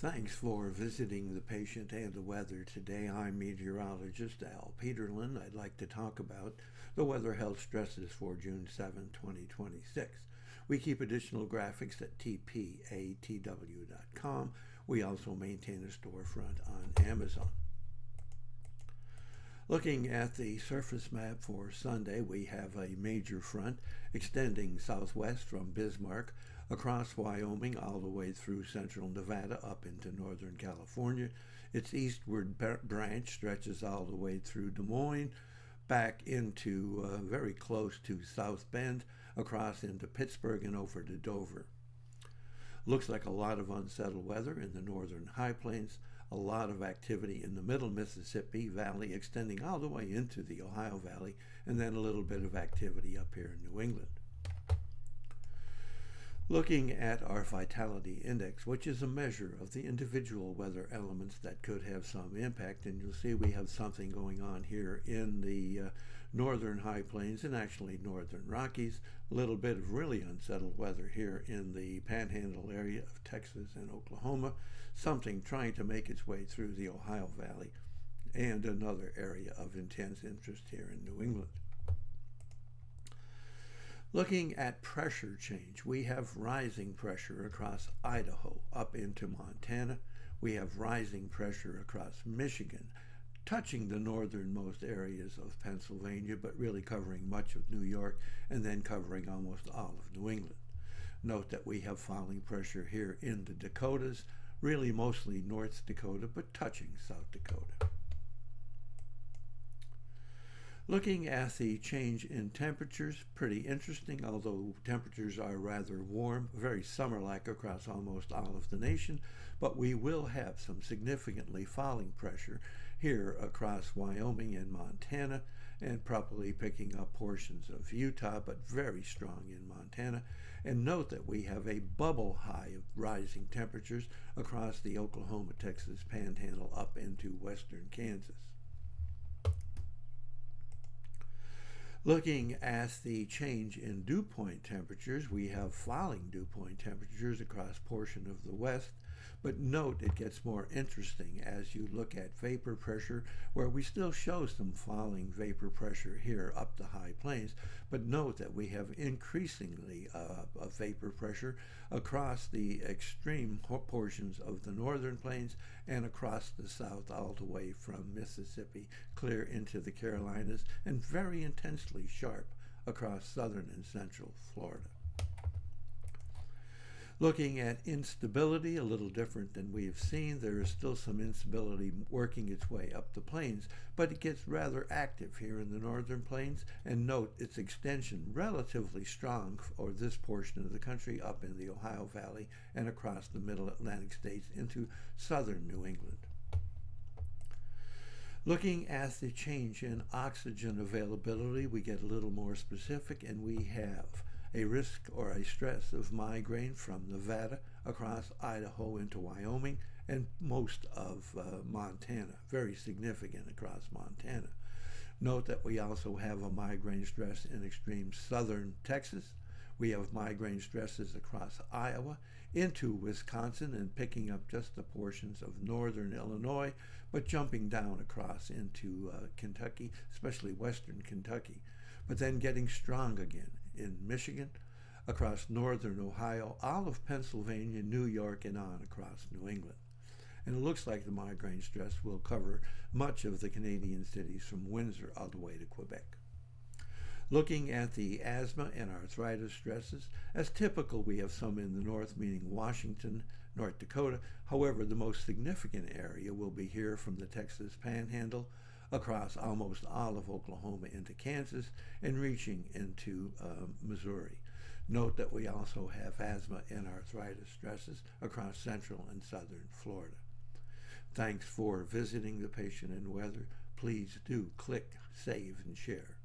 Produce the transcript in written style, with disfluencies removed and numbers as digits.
Thanks for visiting the patient and the weather. Today I'm meteorologist Al Peterlin. I'd like to talk about the weather health stresses for June 7, 2026. We keep additional graphics at tpatw.com. We also maintain a storefront on Amazon. Looking at the surface map for Sunday, we have a major front extending southwest from Bismarck across Wyoming all the way through central Nevada up into northern California. Its eastward branch stretches all the way through Des Moines, back into very close to South Bend, across into Pittsburgh and over to Dover. Looks like a lot of unsettled weather in the northern high plains, a lot of activity in the middle Mississippi Valley extending all the way into the Ohio Valley, and then a little bit of activity up here in New England. Looking at our vitality index, which is a measure of the individual weather elements that could have some impact, and you'll see we have something going on here in the northern high plains and actually northern Rockies. A little bit of really unsettled weather here in the panhandle area of Texas and Oklahoma, something trying to make its way through the Ohio Valley, and another area of intense interest here in New England. Looking at pressure change, we have rising pressure across Idaho up into Montana. We have rising pressure across Michigan, touching the northernmost areas of Pennsylvania, but really covering much of New York and then covering almost all of New England. Note that we have falling pressure here in the Dakotas, really mostly North Dakota, but touching South Dakota. Looking at the change in temperatures, pretty interesting, although temperatures are rather warm, very summer-like across almost all of the nation, but we will have some significantly falling pressure here across Wyoming and Montana, and probably picking up portions of Utah, but very strong in Montana. And note that we have a bubble high of rising temperatures across the Oklahoma-Texas panhandle up into western Kansas. Looking at the change in dew point temperatures, we have falling dew point temperatures across portion of the west, but note it gets more interesting as you look at vapor pressure, where we still show some falling vapor pressure here up the high plains, but note that we have increasingly vapor pressure across the extreme portions of the northern plains and across the south all the way from Mississippi clear into the Carolinas, and very intensely sharp across southern and central Florida. Looking at instability, a little different than we have seen. There is still some instability working its way up the plains, but it gets rather active here in the northern plains, and note its extension relatively strong for this portion of the country up in the Ohio Valley and across the middle Atlantic states into southern New England. Looking at the change in oxygen availability, we get a little more specific, and we have a risk or a stress of migraine from Nevada across Idaho into Wyoming and most of Montana, very significant across Montana. Note that we also have a migraine stress in extreme southern Texas. We have migraine stresses across Iowa into Wisconsin and picking up just the portions of northern Illinois, but jumping down across into Kentucky, especially western Kentucky, but then getting strong again in Michigan, across northern Ohio, all of Pennsylvania, New York, and on across New England. And it looks like the migraine stress will cover much of the Canadian cities from Windsor all the way to Quebec. Looking at the asthma and arthritis stresses, as typical, we have some in the north, meaning Washington, North Dakota. However, the most significant area will be here from the Texas Panhandle across almost all of Oklahoma into Kansas and reaching into Missouri. Note that we also have asthma and arthritis stresses across central and southern Florida. Thanks for visiting the Patient and Weather. Please do click, save, and share.